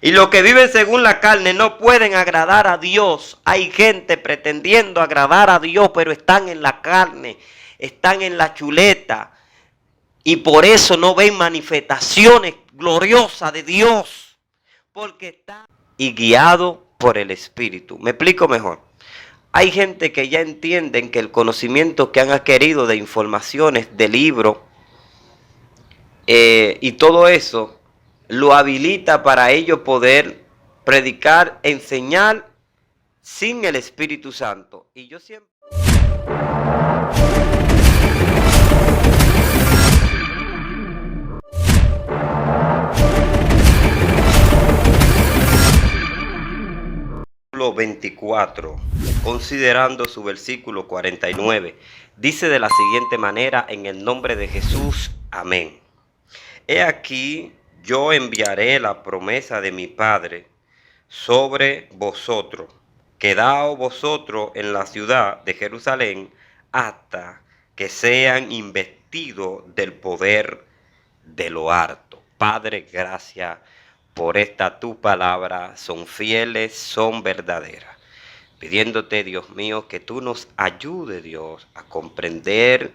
Y los que viven según la carne no pueden agradar a Dios. Hay gente pretendiendo agradar a Dios, pero están en la carne, están en la chuleta. Y por eso no ven manifestaciones gloriosas de Dios. Porque están y guiados por el Espíritu. Me explico mejor. Hay gente que ya entienden que el conocimiento que han adquirido de informaciones, de libros y todo eso, lo habilita para ellos poder predicar, enseñar sin el Espíritu Santo. Y yo siempre... Versículo 24, considerando su versículo 49, dice de la siguiente manera: en el nombre de Jesús, amén. He aquí, yo enviaré la promesa de mi Padre sobre vosotros. Quedaos vosotros en la ciudad de Jerusalén hasta que sean investidos del poder de lo alto. Padre, gracias por esta tu palabra. Son fieles, son verdaderas. Pidiéndote, Dios mío, que tú nos ayudes, Dios, a comprender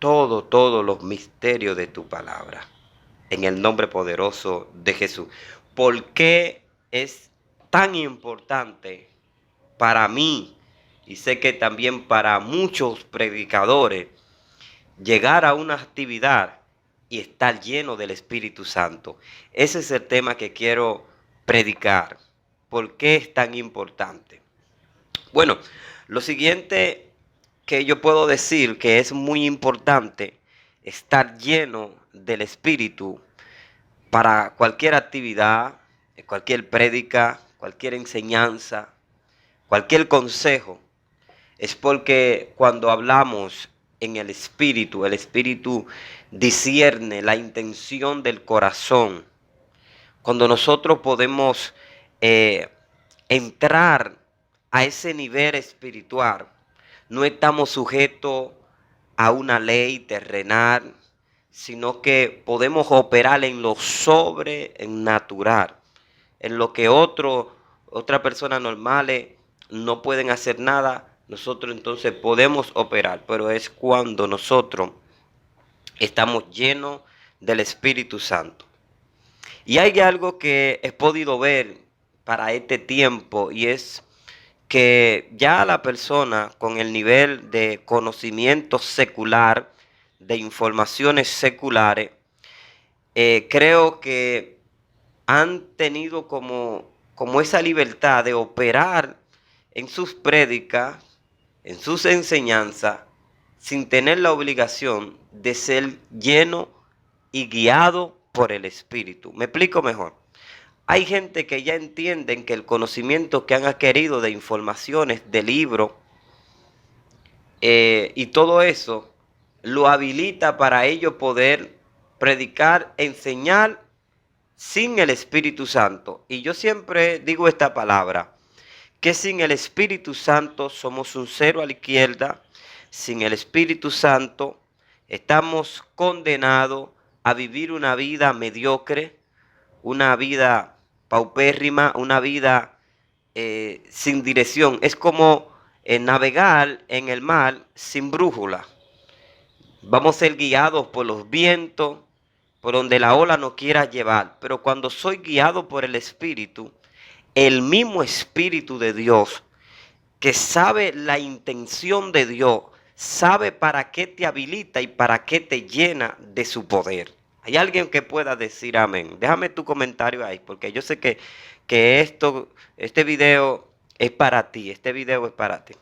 todos los misterios de tu palabra. En el nombre poderoso de Jesús. ¿Por qué es tan importante para mí, y sé que también para muchos predicadores, llegar a una actividad y estar lleno del Espíritu Santo? Ese es el tema que quiero predicar. ¿Por qué es tan importante? Bueno, lo siguiente que yo puedo decir que es muy importante, estar lleno del Espíritu para cualquier actividad, cualquier prédica, cualquier enseñanza, cualquier consejo, es porque cuando hablamos en el Espíritu discierne la intención del corazón. Cuando nosotros podemos entrar a ese nivel espiritual, no estamos sujetos a una ley terrenal, sino que podemos operar en lo sobrenatural, en lo que otras personas normales no pueden hacer nada. Nosotros entonces podemos operar, pero es cuando nosotros estamos llenos del Espíritu Santo. Y hay algo que he podido ver para este tiempo, y es que ya la persona con el nivel de conocimiento secular, de informaciones seculares, creo que han tenido como esa libertad de operar en sus prédicas, en sus enseñanzas, sin tener la obligación de ser lleno y guiado por el Espíritu. Me explico mejor. Hay gente que ya entienden que el conocimiento que han adquirido de informaciones, de libros y todo eso, lo habilita para ellos poder predicar, enseñar sin el Espíritu Santo. Y yo siempre digo esta palabra, que sin el Espíritu Santo somos un cero a la izquierda. Sin el Espíritu Santo estamos condenados a vivir una vida mediocre, una vida paupérrima, una vida sin dirección. Es como navegar en el mar sin brújula. Vamos a ser guiados por los vientos, por donde la ola nos quiera llevar. Pero cuando soy guiado por el mismo Espíritu de Dios, que sabe la intención de Dios, sabe para qué te habilita y para qué te llena de su poder. ¿Hay alguien que pueda decir amén? Déjame tu comentario ahí, porque yo sé que este video es para ti. Este video es para ti.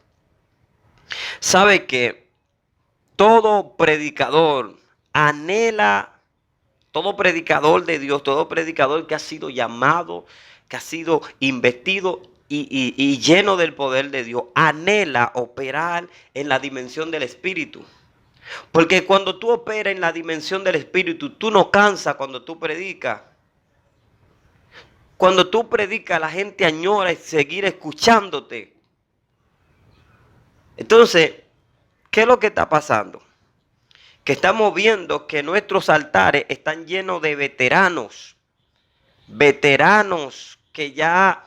Sabe que todo predicador anhela, todo predicador de Dios, todo predicador que ha sido llamado, que ha sido investido y lleno del poder de Dios, anhela operar en la dimensión del Espíritu. Porque cuando tú operas en la dimensión del Espíritu, tú no cansas cuando tú predicas. Cuando tú predicas, la gente añora seguir escuchándote. Entonces, ¿qué es lo que está pasando? Que estamos viendo que nuestros altares están llenos de veteranos. veteranos que ya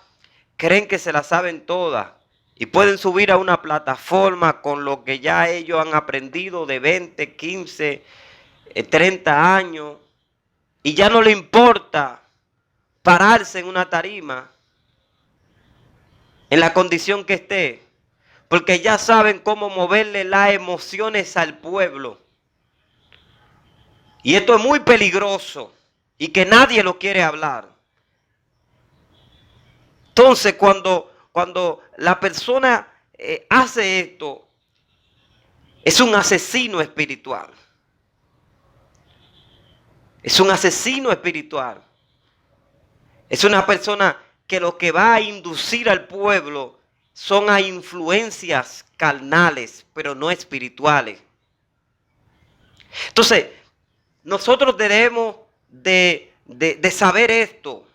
creen que se la saben todas y pueden subir a una plataforma con lo que ya ellos han aprendido de 20, 15, 30 años y ya no le importa pararse en una tarima en la condición que esté, porque ya saben cómo moverle las emociones al pueblo. Y esto es muy peligroso y que nadie lo quiere hablar. Entonces, cuando la persona hace esto, es un asesino espiritual. Es un asesino espiritual. Es una persona que lo que va a inducir al pueblo son a influencias carnales, pero no espirituales. Entonces, nosotros debemos de saber esto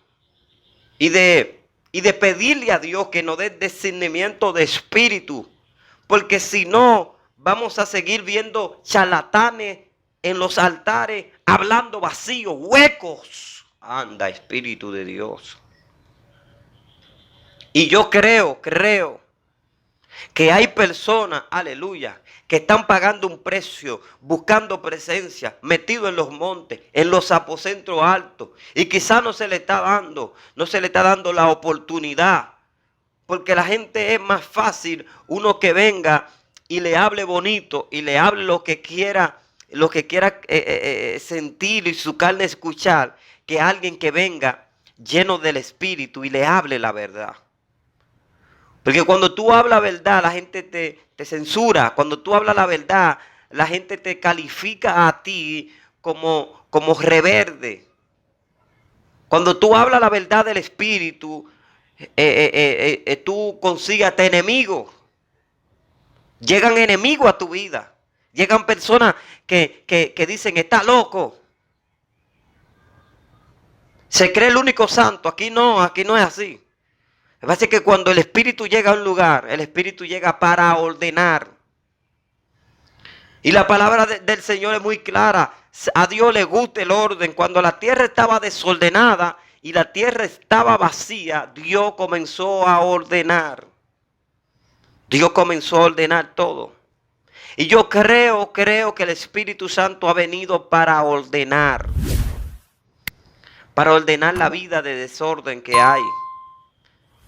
y de pedirle a Dios que nos dé discernimiento de espíritu, porque si no, vamos a seguir viendo charlatanes en los altares, hablando vacíos, huecos. Anda, Espíritu de Dios. Y yo creo que hay personas, aleluya, que están pagando un precio, buscando presencia, metido en los montes, en los aposentos altos. Y quizás no se le está dando la oportunidad. Porque la gente es más fácil uno que venga y le hable bonito y le hable lo que quiera sentir y su carne escuchar, que alguien que venga lleno del Espíritu y le hable la verdad. Porque cuando tú hablas verdad, la gente te censura. Cuando tú hablas la verdad, la gente te califica a ti como reverde. Cuando tú hablas la verdad del Espíritu, tú consigues enemigos. Llegan enemigos a tu vida. Llegan personas que dicen, está loco. Se cree el único santo. Aquí no es así. Lo que pasa es que cuando el Espíritu llega a un lugar, el Espíritu llega para ordenar. Y la palabra del Señor es muy clara. A Dios le gusta el orden. Cuando la tierra estaba desordenada y la tierra estaba vacía, Dios comenzó a ordenar. Dios comenzó a ordenar todo. Y yo creo que el Espíritu Santo ha venido para ordenar. Para ordenar la vida de desorden que hay.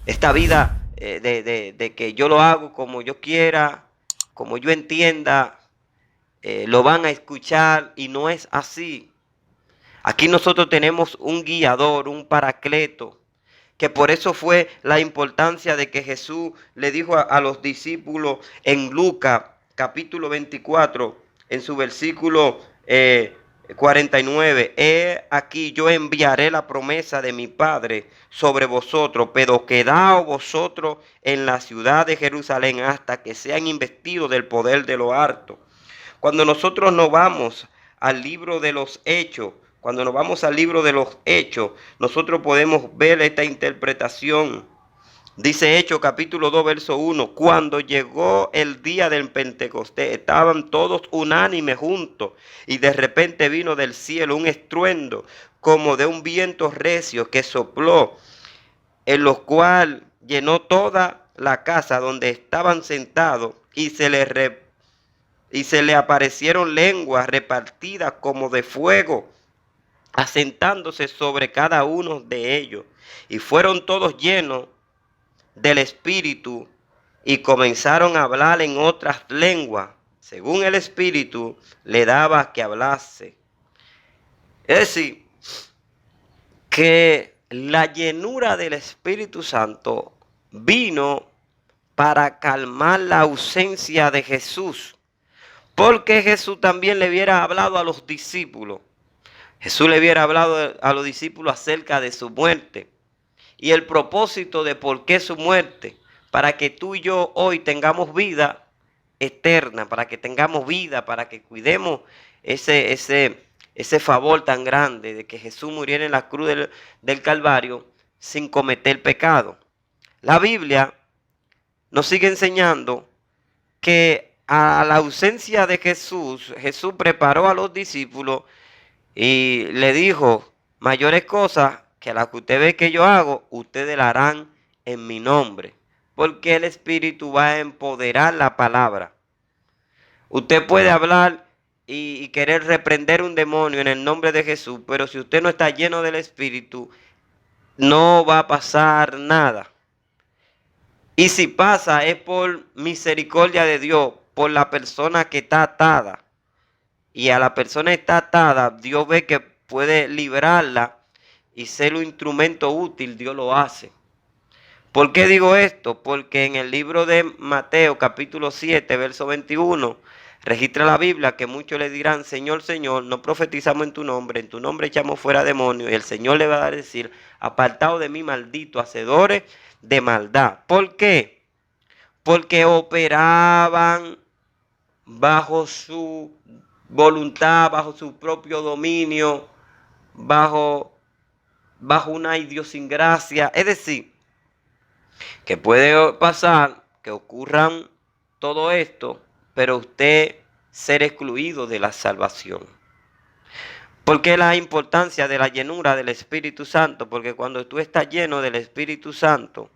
Esta vida de que yo lo hago como yo quiera, como yo entienda, lo van a escuchar y no es así. Aquí nosotros tenemos un guiador, un paracleto, que por eso fue la importancia de que Jesús le dijo a los discípulos en Lucas capítulo 24, en su versículo 49, he aquí yo enviaré la promesa de mi Padre sobre vosotros, pero quedaos vosotros en la ciudad de Jerusalén hasta que sean investidos del poder de lo alto. Cuando nosotros nos vamos al libro de los Hechos, nosotros podemos ver esta interpretación. Dice Hechos capítulo 2, verso 1, cuando llegó el día del Pentecostés, estaban todos unánimes juntos, y de repente vino del cielo un estruendo, como de un viento recio que sopló, en lo cual llenó toda la casa donde estaban sentados, y se le aparecieron lenguas repartidas como de fuego, asentándose sobre cada uno de ellos, y fueron todos llenos del Espíritu y comenzaron a hablar en otras lenguas, según el Espíritu le daba que hablase. Es decir, que la llenura del Espíritu Santo vino para calmar la ausencia de Jesús, porque Jesús también le hubiera hablado a los discípulos. Jesús le hubiera hablado a los discípulos acerca de su muerte. Y el propósito de por qué su muerte, para que tú y yo hoy tengamos vida eterna, para que tengamos vida, para que cuidemos ese favor tan grande de que Jesús muriera en la cruz del Calvario sin cometer pecado. La Biblia nos sigue enseñando que a la ausencia de Jesús, Jesús preparó a los discípulos y le dijo mayores cosas que la que usted ve que yo hago, ustedes la harán en mi nombre. Porque el Espíritu va a empoderar la palabra. Usted puede hablar y querer reprender un demonio en el nombre de Jesús, pero si usted no está lleno del Espíritu, no va a pasar nada. Y si pasa es por misericordia de Dios, por la persona que está atada. Y a la persona que está atada, Dios ve que puede liberarla y ser un instrumento útil, Dios lo hace. ¿Por qué digo esto? Porque en el libro de Mateo capítulo 7, verso 21, registra la Biblia que muchos le dirán, Señor, Señor, no profetizamos en tu nombre echamos fuera demonios. Y el Señor le va a decir, apartado de mí, maldito, hacedores de maldad. ¿Por qué? Porque operaban bajo su voluntad, bajo su propio dominio, bajo una idiosincrasia. Es decir, que puede pasar que ocurran todo esto, pero usted ser excluido de la salvación. ¿Por qué la importancia de la llenura del Espíritu Santo? Porque cuando tú estás lleno del Espíritu Santo,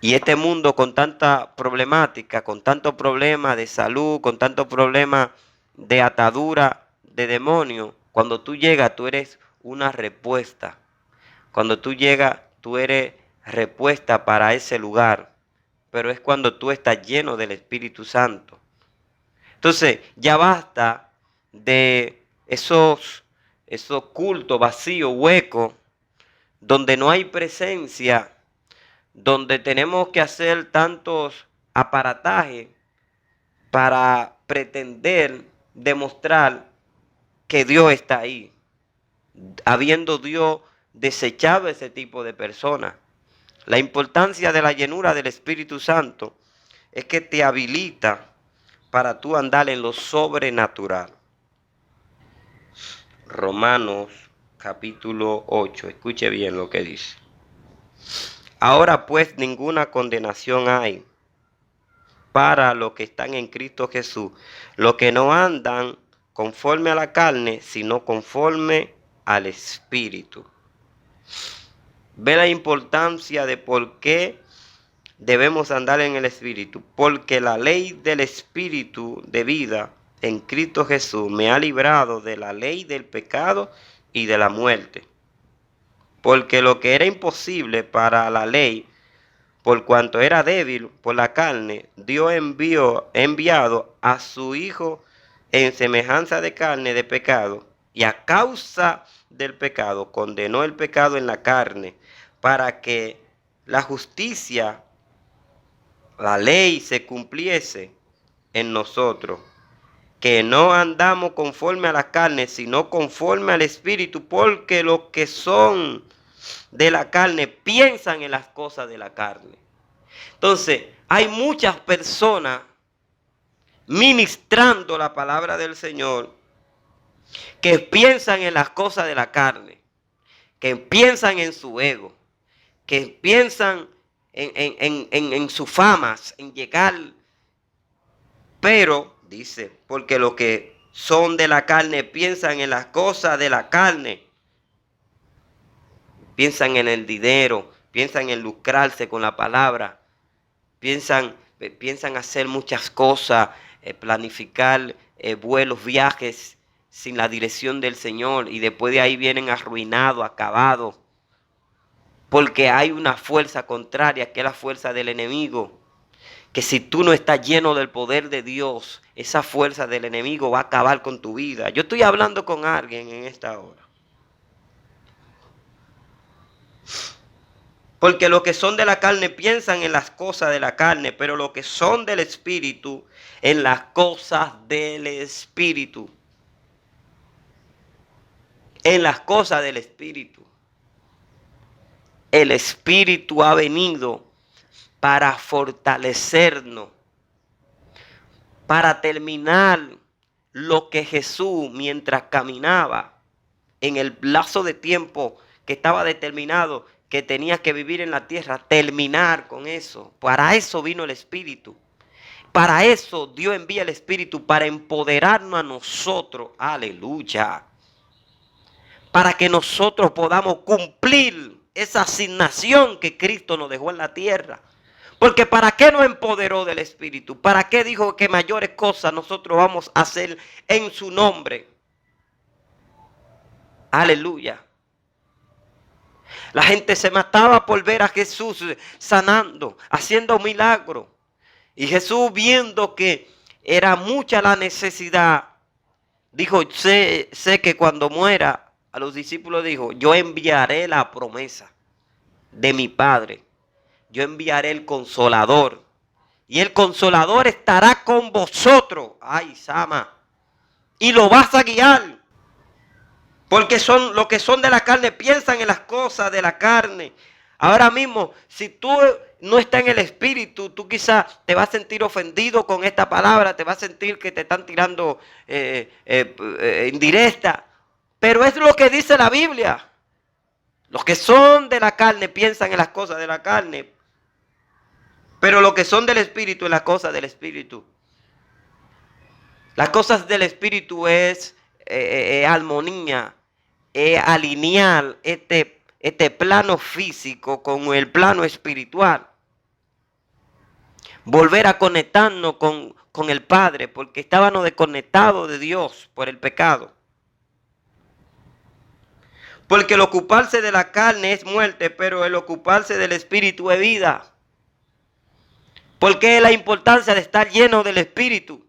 y este mundo con tanta problemática, con tantos problemas de salud, con tantos problemas de atadura, de demonio, cuando tú llegas, tú eres una respuesta. Cuando tú llegas, tú eres respuesta para ese lugar. Pero es cuando tú estás lleno del Espíritu Santo. Entonces, ya basta de esos cultos vacíos, huecos, donde no hay presencia, donde tenemos que hacer tantos aparatajes para pretender demostrar que Dios está ahí, habiendo Dios desechado ese tipo de personas. La importancia de la llenura del Espíritu Santo es que te habilita para tú andar en lo sobrenatural. Romanos capítulo 8, escuche bien lo que dice. Ahora pues ninguna condenación hay para los que están en Cristo Jesús, los que no andan conforme a la carne, sino conforme al Espíritu. Ve la importancia de por qué debemos andar en el Espíritu. Porque la ley del Espíritu de vida en Cristo Jesús me ha librado de la ley del pecado y de la muerte. Porque lo que era imposible para la ley, por cuanto era débil por la carne, Dios enviado a su Hijo en semejanza de carne de pecado, y a causa del pecado condenó el pecado en la carne, para que la justicia, la ley se cumpliese en nosotros, que no andamos conforme a la carne, sino conforme al Espíritu, porque los que son de la carne piensan en las cosas de la carne. Entonces, hay muchas personas ministrando la palabra del Señor que piensan en las cosas de la carne, que piensan en su ego, que piensan en sus famas, en llegar. Pero, dice, porque los que son de la carne piensan en las cosas de la carne, piensan en el dinero, piensan en lucrarse con la palabra, piensan hacer muchas cosas, planificar vuelos, viajes sin la dirección del Señor, y después de ahí vienen arruinados, acabados, porque hay una fuerza contraria, que es la fuerza del enemigo, que si tú no estás lleno del poder de Dios, esa fuerza del enemigo va a acabar con tu vida. Yo estoy hablando con alguien en esta hora. Porque los que son de la carne piensan en las cosas de la carne, pero los que son del Espíritu, en las cosas del Espíritu. En las cosas del Espíritu. El Espíritu ha venido para fortalecernos, para terminar lo que Jesús, mientras caminaba en el lazo de tiempo que estaba determinado, que tenía que vivir en la tierra, terminar con eso. Para eso vino el Espíritu. Para eso Dios envía el Espíritu, para empoderarnos a nosotros. Aleluya. para que nosotros podamos cumplir esa asignación que Cristo nos dejó en la tierra. Porque ¿para qué nos empoderó del Espíritu? ¿Para qué dijo que mayores cosas nosotros vamos a hacer en su nombre? Aleluya. La gente se mataba por ver a Jesús sanando, haciendo milagros. Y Jesús, viendo que era mucha la necesidad, dijo, sé que cuando muera, a los discípulos dijo, yo enviaré la promesa de mi Padre. Yo enviaré el Consolador. Y el Consolador estará con vosotros. Ay, Sama. Y lo vas a guiar. Porque son los que son de la carne, piensan en las cosas de la carne. Ahora mismo, si tú no estás en el Espíritu, tú quizás te vas a sentir ofendido con esta palabra, te vas a sentir que te están tirando indirecta. Pero es lo que dice la Biblia. Los que son de la carne piensan en las cosas de la carne. Pero los que son del Espíritu en las cosas del Espíritu. Las cosas del Espíritu es armonía. Alinear este plano físico con el plano espiritual. Volver a conectarnos con el Padre, porque estábamos desconectados de Dios por el pecado. Porque el ocuparse de la carne es muerte, pero el ocuparse del Espíritu es vida. ¿Por qué la importancia de estar lleno del Espíritu?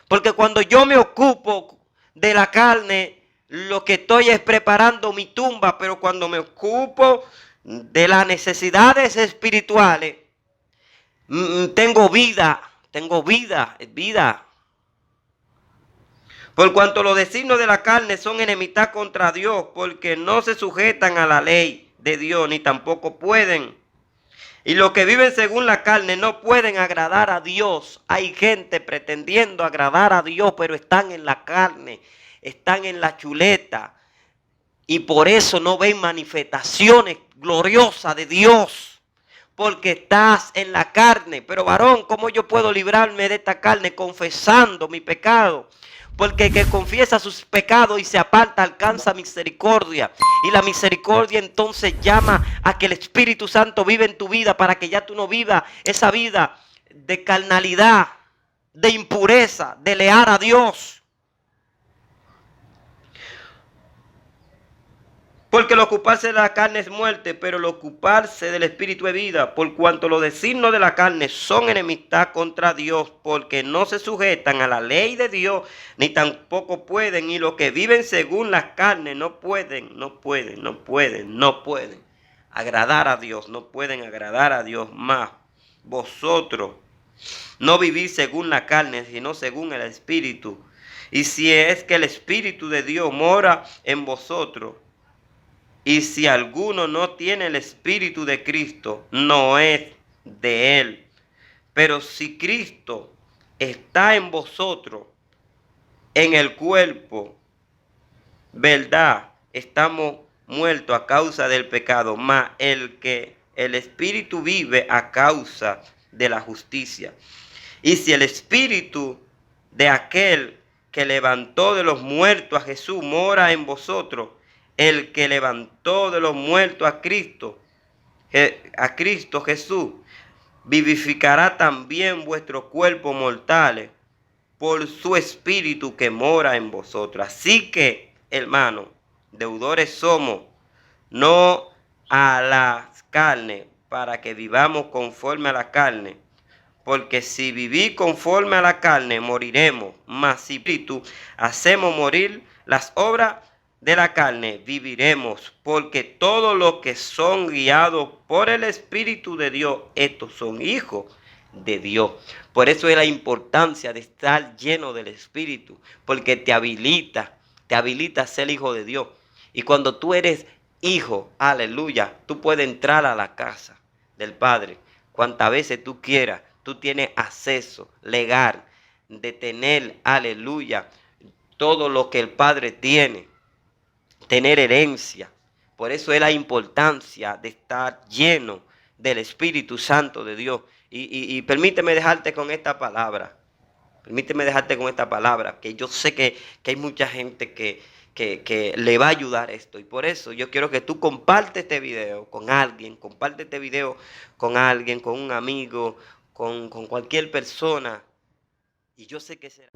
Porque cuando yo me ocupo de la carne, lo que estoy es preparando mi tumba, pero cuando me ocupo de las necesidades espirituales, tengo vida, es vida. Por cuanto los designios de la carne son enemistad contra Dios, porque no se sujetan a la ley de Dios, ni tampoco pueden. Y los que viven según la carne no pueden agradar a Dios. Hay gente pretendiendo agradar a Dios, pero están en la carne, están en la chuleta. Y por eso no ven manifestaciones gloriosas de Dios. Porque estás en la carne. Pero varón, ¿cómo yo puedo librarme de esta carne? Confesando mi pecado. Porque el que confiesa sus pecados y se aparta alcanza misericordia. Y la misericordia entonces llama a que el Espíritu Santo vive en tu vida para que ya tú no vivas esa vida de carnalidad, de impureza, de lear a Dios. Porque el ocuparse de la carne es muerte, pero el ocuparse del Espíritu es vida. Por cuanto los designios de la carne son enemistad contra Dios, porque no se sujetan a la ley de Dios, ni tampoco pueden. Y los que viven según la carne no pueden agradar a Dios, no pueden agradar a Dios más. Vosotros no vivís según la carne, sino según el Espíritu. Y si es que el Espíritu de Dios mora en vosotros, y si alguno no tiene el Espíritu de Cristo, no es de él. Pero si Cristo está en vosotros, en el cuerpo, verdad, estamos muertos a causa del pecado, mas el Espíritu vive a causa de la justicia. Y si el Espíritu de aquel que levantó de los muertos a Jesús mora en vosotros, el que levantó de los muertos a Cristo Jesús, vivificará también vuestros cuerpos mortales por su Espíritu que mora en vosotros. Así que, hermanos, deudores somos, no a la carne, para que vivamos conforme a la carne. Porque si vivís conforme a la carne, moriremos. Mas si Espíritu hacemos morir las obras de la carne, viviremos. Porque todos los que son guiados por el Espíritu de Dios, estos son hijos de Dios. Por eso es la importancia de estar lleno del Espíritu. Porque te habilita a ser hijo de Dios. Y cuando tú eres hijo, aleluya, tú puedes entrar a la casa del Padre cuantas veces tú quieras. Tú tienes acceso legal de tener, aleluya, todo lo que el Padre tiene, tener herencia. Por eso es la importancia de estar lleno del Espíritu Santo de Dios. Y permíteme dejarte con esta palabra. Permíteme dejarte con esta palabra, que yo sé que hay mucha gente que que le va a ayudar esto. Y por eso yo quiero que tú compartes este video con alguien, comparte este video con alguien, con un amigo, con cualquier persona. Y yo sé que será.